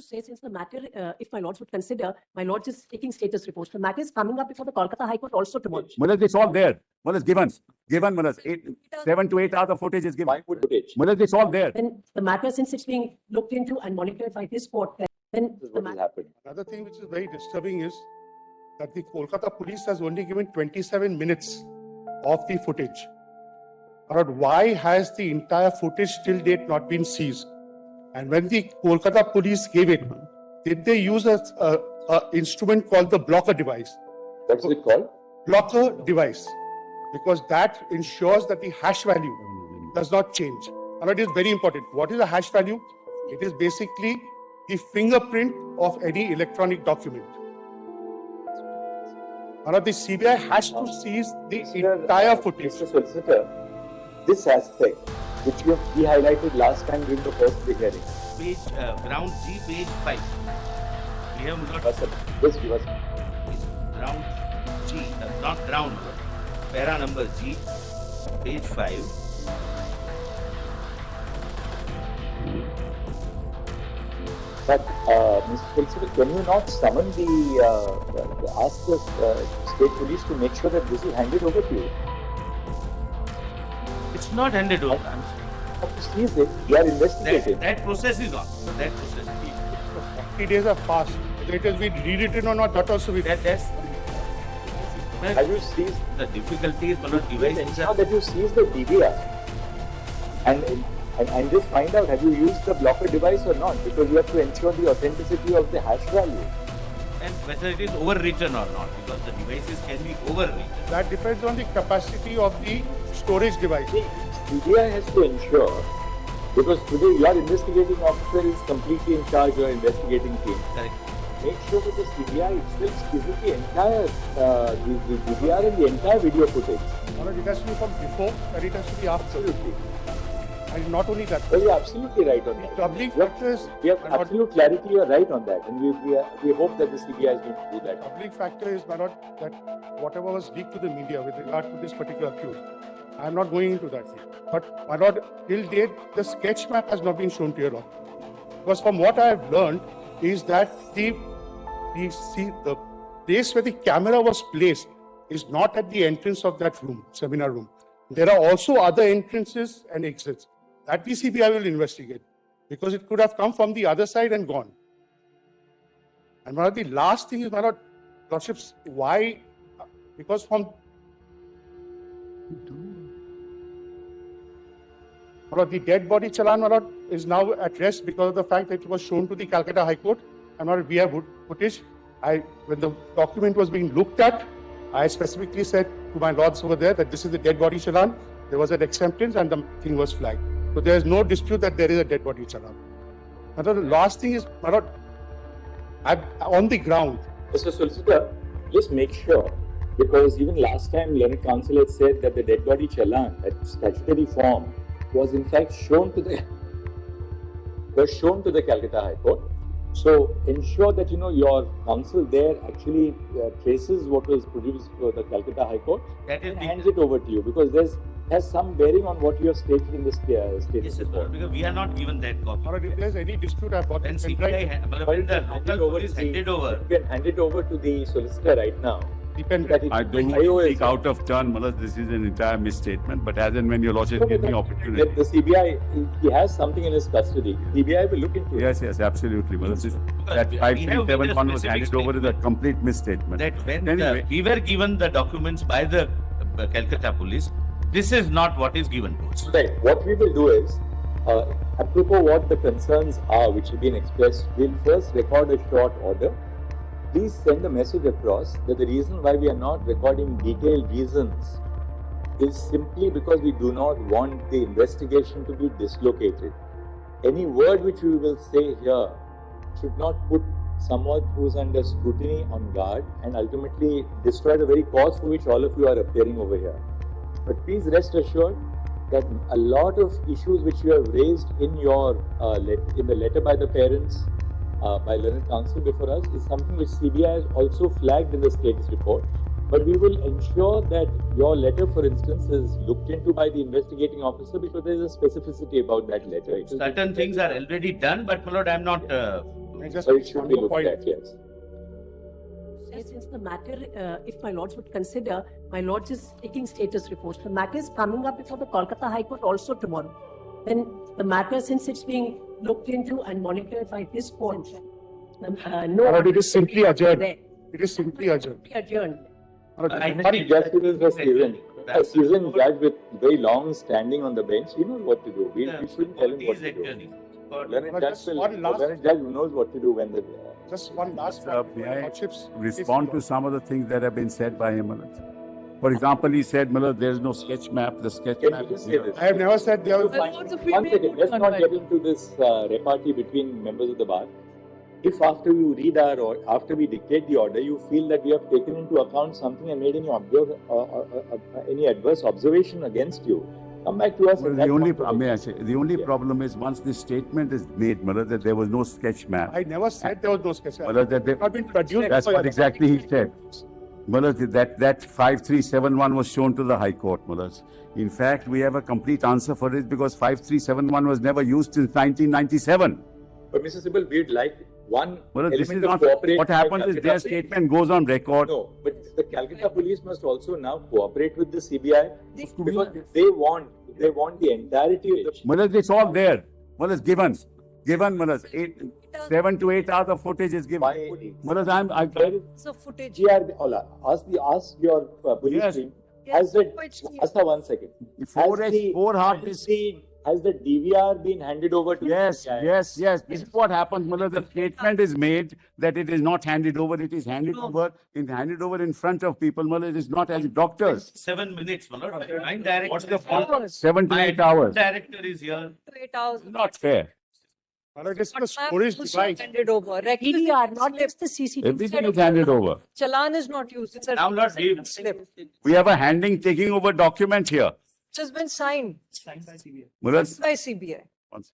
say, since the matter, if my lords would consider, my lords is taking status reports. The matter is coming up before the Kolkata High Court also tomorrow. Manoj, it's all there. Manoj, given Manoj. 7 to 8 hours of footage is given. Footage. Manoj, it's all there. Then the matter, since it's being looked into and monitored by this court, then This is the what has matter. happened. Another thing which is very disturbing is that the Kolkata Police has only given 27 minutes of the footage. But why has the entire footage till date not been seized? And when the Kolkata Police gave it, did they use a instrument called the blocker device? What's it called? Blocker device. Because that ensures that the hash value does not change. And it is very important. What is a hash value? It is basically the fingerprint of any electronic document. Now the CBI has to seize the entire footage. Mr. Solicitor, this aspect, which we highlighted last time during the first hearing. Page, round G, page 5. We have got Just give us. round G, not round, para number G, page 5. But, Mr. Solicitor, can you not summon ask the state police to make sure that this is handed over to you? It's not handed over. Have to seize it. We are investigating. That process is on. That process is 40 days have passed. Whether it has been rewritten or not, that also we that's Have you seized? the difficulty is one of Please devices. ensure that you seize the DVR and just find out, have you used the blocker device or not? Because you have to ensure the authenticity of the hash value. And whether it is overwritten or not, because the devices can be overwritten. that depends on the capacity of the storage device. See, CBI has to ensure, because today your investigating officer is completely in charge of your investigating team. Correct. Make sure that the CBI itself gives the entire the DVR and the entire video footage. It has to be from before and it has to be after. Absolutely. And not only that, Well, you're absolutely right on that. troubling factor is We have absolute clarity, you're right on that. And we hope that the CBI is going to do that. troubling factor is Manoj, that whatever was leaked to the media with regard to this particular accused, I am not going into that. But Manoj, till date, the sketch map has not been shown to your honor. Because from what I have learned is that the place where the camera was placed is not at the entrance of that room, seminar room. There are also other entrances and exits. That the CBI will investigate because it could have come from the other side and gone. And one of the last thing is, Manoj, Lordships, why? Because from the dead body challan, Manoj, is now at rest because of the fact that it was shown to the Calcutta High Court. And Manoj, we have footage. When the document was being looked at, I specifically said to my lords over there that this is the dead body challan. There was an acceptance and the thing was flagged. So there is no dispute that there is a dead body challan. And the last thing is, Manoj, on the ground. Mr. Solicitor, just make sure, because even last time Learned Counsel had said that the dead body challan at statutory form was in fact shown to the Calcutta High Court. So ensure that your counsel there actually traces what was produced for the Calcutta High Court That is and the- hands it over to you, because has some bearing on what you have stated in the status Yes, sir, report. because we are not given that copy. Manoj, if there is any dispute, I've got When it. CBI, when the local police handed over, You can hand it over to the solicitor right now. Dependent. I don't IOS. speak out of turn, Manoj. This is an entire misstatement. But as and when your lordship give me opportunity. The CBI, he has something in his custody. CBI will look into it. Yes, absolutely, Manoj. That we have given a 5371 was specific handed over is a complete misstatement. that when Anyway. we were given the documents by the Calcutta police, this is not what is given to us. Right. What we will do is, apropos what the concerns are which have been expressed, we'll first record a short order. Please send a message across that the reason why we are not recording detailed reasons is simply because we do not want the investigation to be dislocated. Any word which we will say here should not put someone who is under scrutiny on guard and ultimately destroy the very cause for which all of you are appearing over here. But please rest assured that a lot of issues which you have raised in your in the letter by the parents, by Learned Counsel before us, is something which CBI has also flagged in the status report. But we will ensure that your letter, for instance, is looked into by the investigating officer, because there is a specificity about that letter. Certain things are already done, but my lord, I am not just So it should be looked point. at, yes. Since the matter, if my lords would consider, my lords is taking status reports. The matter is coming up before the Kolkata High Court also tomorrow. Then the matter, since it's being looked into and monitored by this court, no. But it is simply adjourned. There. It is simply adjourned. Adjourned. Chief Justice was seasoned. A seasoned judge with very long standing on the bench, he knows what to do. We shouldn't tell him what to do. Learned judge knows what to do when the... Just one last May I Lordships, respond to some of the things that have been said by him, Malad? For example, he said, Malad, there is no sketch map. The sketch Can map you is say here. this? I have never said there was. One second, let's not get into this repartee between members of the bar. If after you read our or after we dictate the order, you feel that we have taken into account something and made any adverse observation against you, come back to us. Well, at the that only, point. may I say, the only Yeah. problem is once this statement is made, Malad, that there was no sketch map. I never said there was no sketch. Malad, that they, Not been produced. that's by what other exactly he parties. said. Malad, that 5371 was shown to the High Court, Malad. In fact, we have a complete answer for it because 5371 was never used since 1997. But Mr. Sibal, we'd like one Well, this is element of not, cooperation. what by happens is Calcutta their Police. statement goes on record. No, but the Calcutta Police must also now cooperate with the CBI because they want the entirety of the. Malad, it's all there. Malad, given, Malad, 7 to 8 hours of footage is given. By- Malad, There is So footage. GR, Ola, ask your police Yes. team. Yes, Has the, which team? Asta, 1 second. four hard disk. Has the DVR been handed over to Yes, CJI? yes. This is what happens, Malad. The statement is made that it is not handed over. It is handed over in front of people. Malad, it is not as doctors. 7 minutes, Malad. My director. What's the is here. point? 7 to My 8 hours. Director is here. 8 hours. Not fair. It is the Map storage also device. handed over. DDR, not just the CCTV. Everything is handed over. Challan is not used. It's a Now, Lord, we- slip. We have a taking over document here. Which has been signed Malad, by CBI. once.